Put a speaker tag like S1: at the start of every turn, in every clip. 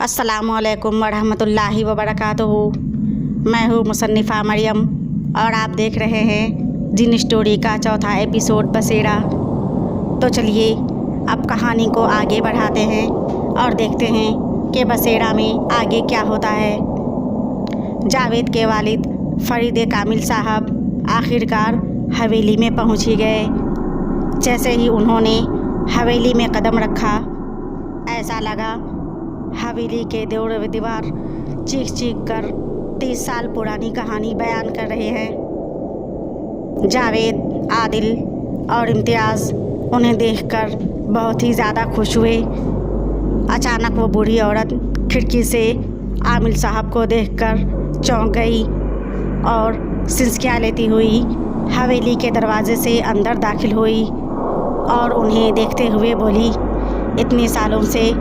S1: अस्सलामुअलैकुम वरहमतुल्लाहि वबरकातुहू। मैं हूँ मुसन्निफ़ा मरियम और आप देख रहे हैं जिन स्टोरी का चौथा एपिसोड बसेरा। तो चलिए अब कहानी को आगे बढ़ाते हैं और देखते हैं कि बसेरा में आगे क्या होता है। जावेद के वालिद फरीद कामिल साहब आखिरकार हवेली में पहुँच ही गए। जैसे ही उन्होंने हवेली में कदम रखा, ऐसा लगा हवेली के देवर व दीवार चीख चीख कर 30 साल पुरानी कहानी बयान कर रहे हैं। जावेद, आदिल और इम्तियाज़ उन्हें देखकर बहुत ही ज़्यादा खुश हुए। अचानक वो बूढ़ी औरत खिड़की से आमिल साहब को देखकर चौंक गई और सिसकियाँ लेती हुई हवेली के दरवाजे से अंदर दाखिल हुई और उन्हें देखते हुए बोली, इतने सालों से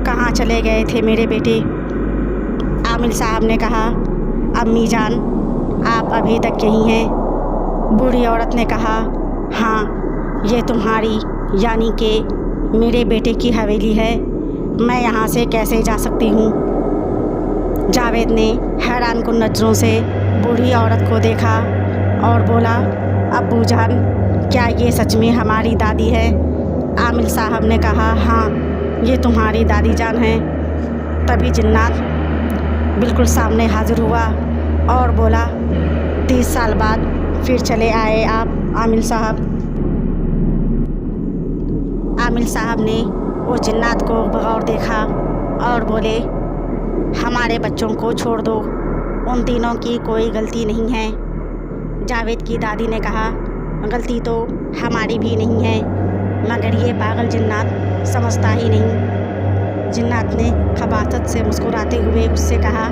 S1: कहाँ चले गए थे मेरे बेटे? आमिल साहब ने कहा, अम्मी जान आप अभी तक यहीं हैं। बूढ़ी औरत ने कहा, हाँ ये तुम्हारी यानी कि मेरे बेटे की हवेली है, मैं यहाँ से कैसे जा सकती हूँ? जावेद ने हैरान कुन नज़रों से बूढ़ी औरत को देखा और बोला, अब्बू जान क्या ये सच में हमारी दादी है? आमिल साहब ने कहा, हाँ ये तुम्हारी दादी जान है। तभी जिन्नात बिल्कुल सामने हाजिर हुआ और बोला, 30 साल बाद फिर चले आए आप आमिल साहब। आमिल साहब ने वो जिन्नात को बगौर देखा और बोले, हमारे बच्चों को छोड़ दो, उन तीनों की कोई गलती नहीं है। जावेद की दादी ने कहा, गलती तो हमारी भी नहीं है, मगर ये पागल जिन्नात समझता ही नहीं। जिन्नात ने खबासत से मुस्कुराते हुए उससे कहा,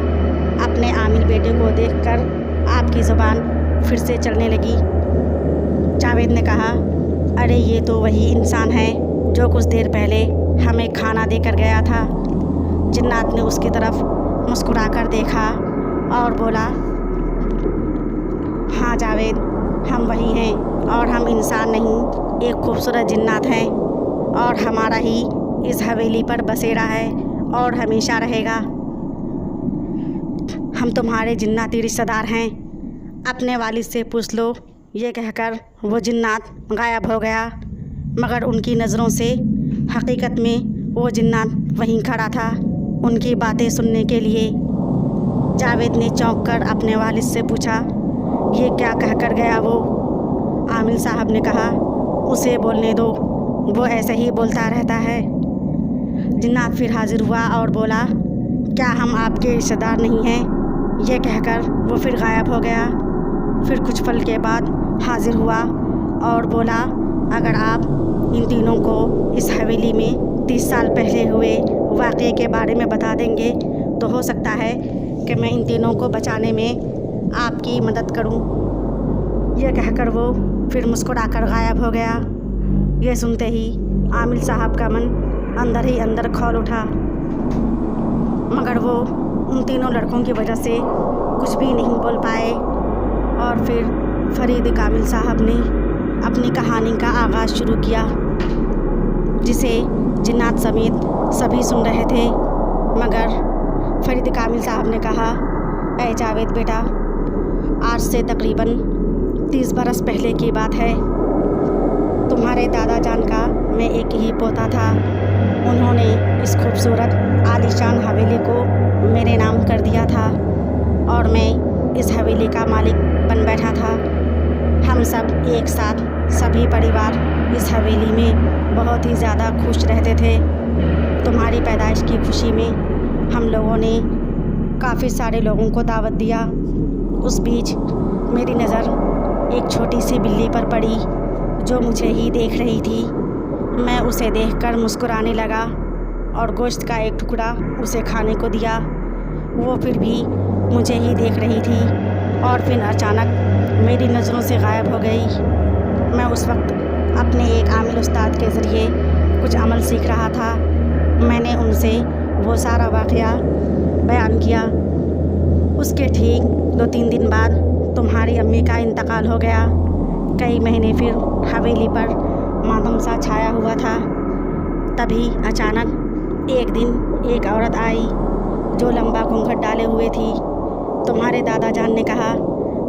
S1: अपने आमिल बेटे को देखकर आपकी ज़ुबान फिर से चलने लगी। जावेद ने कहा, अरे ये तो वही इंसान है जो कुछ देर पहले हमें खाना देकर गया था। जिन्नात ने उसकी तरफ मुस्कुराकर देखा और बोला, हाँ जावेद हम वही हैं और हम इंसान नहीं, एक खूबसूरत जिन्नात हैं और हमारा ही इस हवेली पर बसेरा है और हमेशा रहेगा। हम तुम्हारे जिन्नाती रिश्तेदार हैं, अपने वालिद से पूछ लो। ये कहकर वो जिन्नात गायब हो गया, मगर उनकी नज़रों से हकीकत में वो जिन्नात वहीं खड़ा था उनकी बातें सुनने के लिए। जावेद ने चौंक कर अपने वालिद से पूछा, ये क्या कहकर गया वो? आमिल साहब ने कहा, उसे बोलने दो, वो ऐसे ही बोलता रहता है। जिन्नात फिर हाजिर हुआ और बोला, क्या हम आपके रिश्तेदार नहीं हैं? ये कहकर वो फिर गायब हो गया। फिर कुछ पल के बाद हाजिर हुआ और बोला, अगर आप इन तीनों को इस हवेली में 30 साल पहले हुए वाक़ये के बारे में बता देंगे तो हो सकता है कि मैं इन तीनों को बचाने में आपकी मदद करूं। यह कहकर वो फिर मुस्कुराकर गायब हो गया। ये सुनते ही आमिल साहब का मन अंदर ही अंदर खौल उठा, मगर वो उन तीनों लड़कों की वजह से कुछ भी नहीं बोल पाए। और फिर फरीद कामिल साहब ने अपनी कहानी का आगाज़ शुरू किया, जिसे जिन्नात समेत सभी सुन रहे थे। मगर फरीद कामिल साहब ने कहा, ऐ जावेद बेटा, आज से तकरीबन 30 बरस पहले की बात है। तुम्हारे दादा जान का मैं एक ही पोता था। उन्होंने इस खूबसूरत आलीशान हवेली को मेरे नाम कर दिया था और मैं इस हवेली का मालिक बन बैठा था। हम सब एक साथ सभी परिवार इस हवेली में बहुत ही ज़्यादा खुश रहते थे। तुम्हारी पैदाइश की खुशी में हम लोगों ने काफ़ी सारे लोगों को दावत दिया। उस बीच मेरी नज़र एक छोटी सी बिल्ली पर पड़ी जो मुझे ही देख रही थी। मैं उसे देखकर मुस्कुराने लगा और गोश्त का एक टुकड़ा उसे खाने को दिया। वो फिर भी मुझे ही देख रही थी और फिर अचानक मेरी नज़रों से गायब हो गई। मैं उस वक्त अपने एक आमिल उस्ताद के ज़रिए कुछ अमल सीख रहा था। मैंने उनसे वो सारा वाक़या बयान किया। उसके ठीक 2-3 दिन बाद तुम्हारी अम्मी का इंतकाल हो गया। कई महीने फिर हवेली पर मातम सा छाया हुआ था। तभी अचानक एक दिन एक औरत आई जो लंबा घूंघट डाले हुए थी। तुम्हारे दादा जान ने कहा,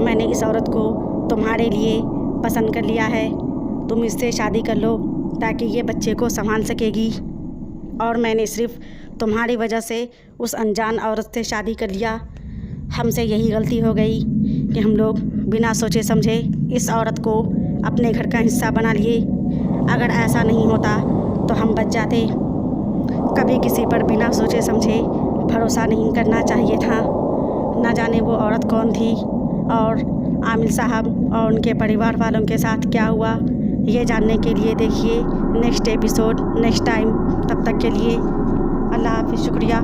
S1: मैंने इस औरत को तुम्हारे लिए पसंद कर लिया है, तुम इससे शादी कर लो ताकि ये बच्चे को संभाल सकेगी। और मैंने सिर्फ़ तुम्हारी वजह से उस अनजान औरत से शादी कर लिया। हमसे यही गलती हो गई कि हम लोग बिना सोचे समझे इस औरत को अपने घर का हिस्सा बना लिए। अगर ऐसा नहीं होता तो हम बच जाते। कभी किसी पर बिना सोचे समझे भरोसा नहीं करना चाहिए था। ना जाने वो औरत कौन थी और आमिर साहब और उनके परिवार वालों के साथ क्या हुआ, ये जानने के लिए देखिए नेक्स्ट एपिसोड नेक्स्ट टाइम। तब तक के लिए अल्लाह हाफ़िज़, शुक्रिया।